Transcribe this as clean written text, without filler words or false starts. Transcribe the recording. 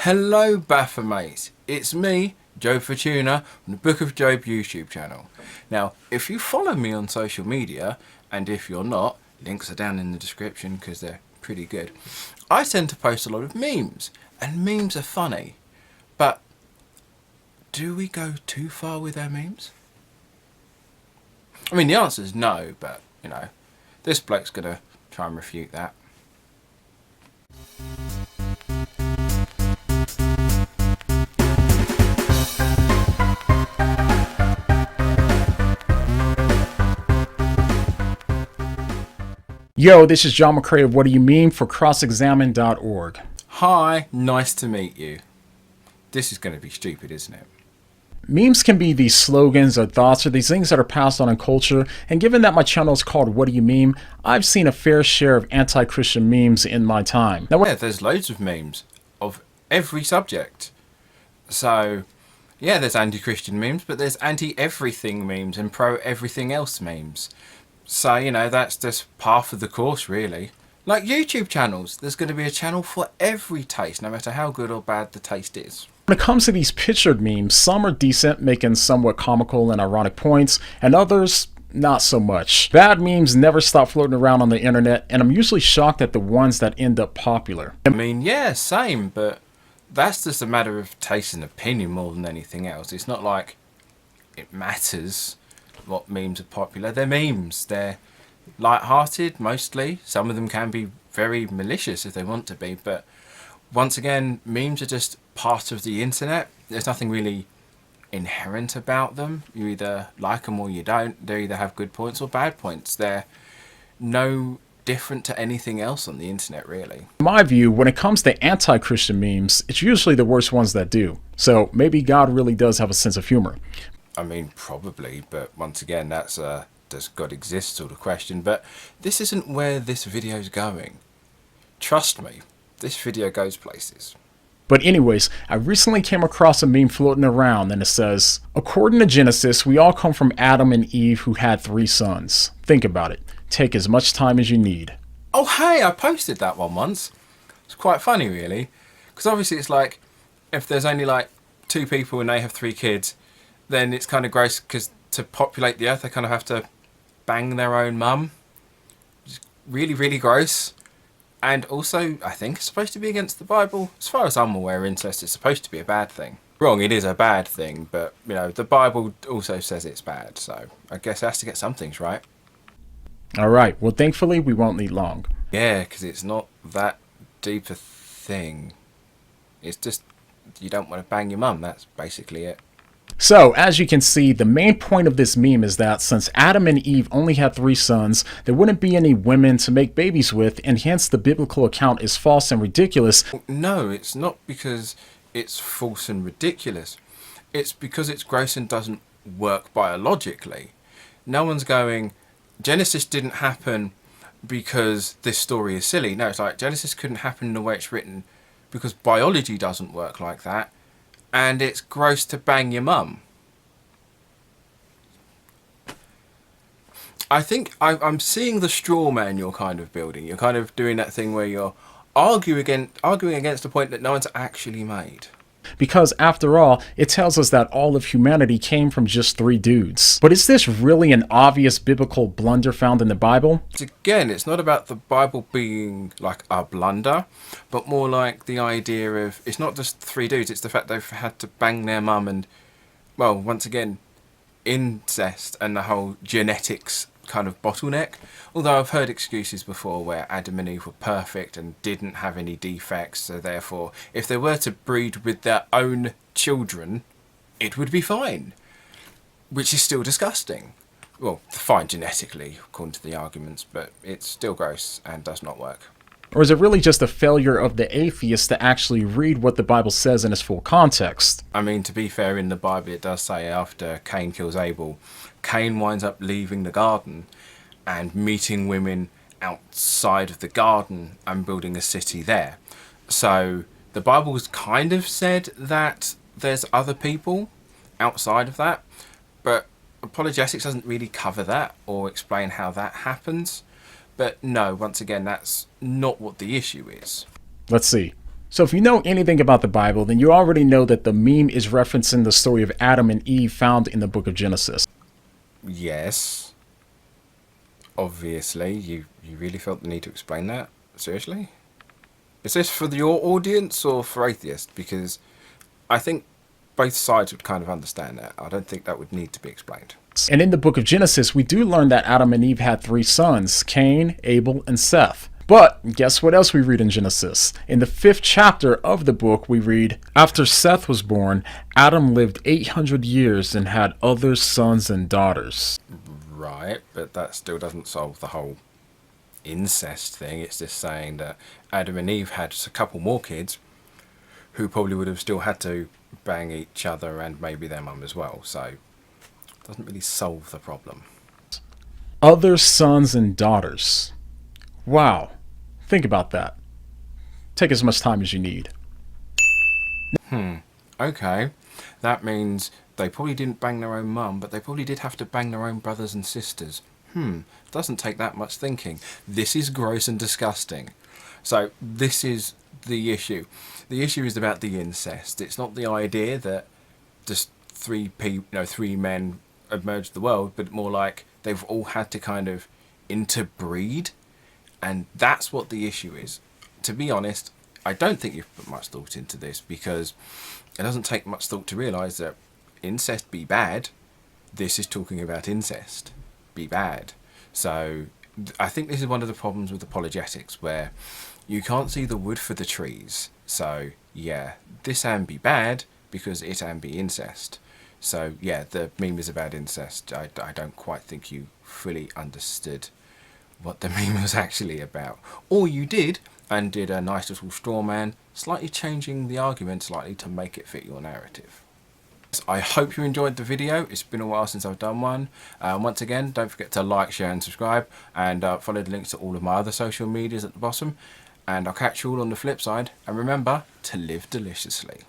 Hello Baphomates, it's me, Job Fortuna, from the Book of Job YouTube channel. Now, if you follow me on social media, and if you're not, links are down in the description because they're pretty good. I tend to post a lot of memes, and memes are funny, but do we go too far with our memes? I mean, the answer is no, but, you know, this bloke's gonna try and refute that. Yo, this is John McCrae of What Do You Mean for crossexamine.org. Hi, nice to meet you. This is going to be stupid, isn't it? Memes can be these slogans or thoughts or these things that are passed on in culture, and given that my channel is called What Do You Meme, I've seen a fair share of anti-Christian memes in my time. Now, yeah, there's loads of memes of every subject. So, yeah, there's anti-Christian memes, but there's anti-everything memes and pro-everything else memes. So, you know, that's just par of the course, really. Like YouTube channels, there's going to be a channel for every taste, no matter how good or bad the taste is. When it comes to these pictured memes, some are decent, making somewhat comical and ironic points, and others, not so much. Bad memes never stop floating around on the internet, and I'm usually shocked at the ones that end up popular. I mean, yeah, same, but that's just a matter of taste and opinion more than anything else. It's not like it matters what memes are popular. They're memes. They're light-hearted, mostly. Some of them can be very malicious if they want to be, but once again, memes are just part of the internet. There's nothing really inherent about them. You either like them or you don't. They either have good points or bad points. They're no different to anything else on the internet, really. In my view, when it comes to anti-Christian memes, it's usually the worst ones that do. So maybe God really does have a sense of humor. I mean, probably, but once again, that's a does God exist sort of question. But this isn't where this video's going. Trust me, this video goes places. But anyways, I recently came across a meme floating around and it says, according to Genesis, we all come from Adam and Eve who had 3 sons. Think about it. Take as much time as you need. Oh, hey, I posted that one once. It's quite funny, really. Because obviously it's like, if there's only like 2 people and they have 3 kids, then it's kind of gross because to populate the earth, they kind of have to bang their own mum. It's really, really gross. And also, I think it's supposed to be against the Bible. As far as I'm aware, incest is supposed to be a bad thing. Wrong, it is a bad thing, but, you know, the Bible also says it's bad, so I guess it has to get some things right. Alright, well thankfully we won't need long. Yeah, because it's not that deep a thing. It's just, you don't want to bang your mum, that's basically it. So, as you can see, the main point of this meme is that since Adam and Eve only had 3 sons, there wouldn't be any women to make babies with, and hence the biblical account is false and ridiculous. No, it's not because it's false and ridiculous. It's because it's gross and doesn't work biologically. No one's going, Genesis didn't happen because this story is silly. No, it's like Genesis couldn't happen in the way it's written because biology doesn't work like that. And it's gross to bang your mum. I think I'm seeing the straw man you're kind of building. You're kind of doing that thing where you're arguing against a point that no one's actually made. Because after all, it tells us that all of humanity came from just 3 dudes. But is this really an obvious biblical blunder found in the Bible? Again, it's not about the Bible being like a blunder, but more like the idea of, it's not just 3 dudes, it's the fact they've had to bang their mum and, well, once again, incest and the whole genetics kind of bottleneck. Although I've heard excuses before where Adam and Eve were perfect and didn't have any defects, so therefore if they were to breed with their own children, it would be fine. Which is still disgusting. Well, fine genetically, according to the arguments, but it's still gross and does not work. Or is it really just a failure of the atheist to actually read what the Bible says in its full context? I mean, to be fair, in the Bible it does say after Cain kills Abel, Cain winds up leaving the garden and meeting women outside of the garden and building a city there. So the Bible's kind of said that there's other people outside of that, but apologetics doesn't really cover that or explain how that happens. But no, once again, that's not what the issue is. Let's see. So if you know anything about the Bible, then you already know that the meme is referencing the story of Adam and Eve found in the book of Genesis. Yes. Obviously, you really felt the need to explain that? Seriously? Is this for your audience or for atheists? Because I think both sides would kind of understand that. I don't think that would need to be explained. And in the book of Genesis, we do learn that Adam and Eve had 3 sons, Cain, Abel, and Seth. But guess what else we read in Genesis? In the 5th chapter of the book, we read, after Seth was born, Adam lived 800 years and had other sons and daughters. Right, but that still doesn't solve the whole incest thing. It's just saying that Adam and Eve had a couple more kids who probably would have still had to bang each other and maybe their mum as well. So it doesn't really solve the problem. Other sons and daughters. Wow. Think about that. Take as much time as you need. Okay, that means they probably didn't bang their own mum, but they probably did have to bang their own brothers and sisters. Doesn't take that much thinking. This is gross and disgusting. So this is the issue. The issue is about the incest. It's not the idea that just three men emerged the world, but more like they've all had to kind of interbreed, and that's what the issue is. To be honest, I don't think you've put much thought into this, because it doesn't take much thought to realise that incest be bad. This is talking about incest be bad. So I think this is one of the problems with apologetics, where you can't see the wood for the trees. So yeah, this can be bad because it can be incest. So yeah, the meme is about incest. I don't quite think you fully understood what the meme was actually about. Or you did, and did a nice little straw man, slightly changing the argument slightly to make it fit your narrative. I hope you enjoyed the video. It's been a while since I've done one. Once again, don't forget to like, share and subscribe, and follow the links to all of my other social medias at the bottom. And I'll catch you all on the flip side, and remember to live deliciously.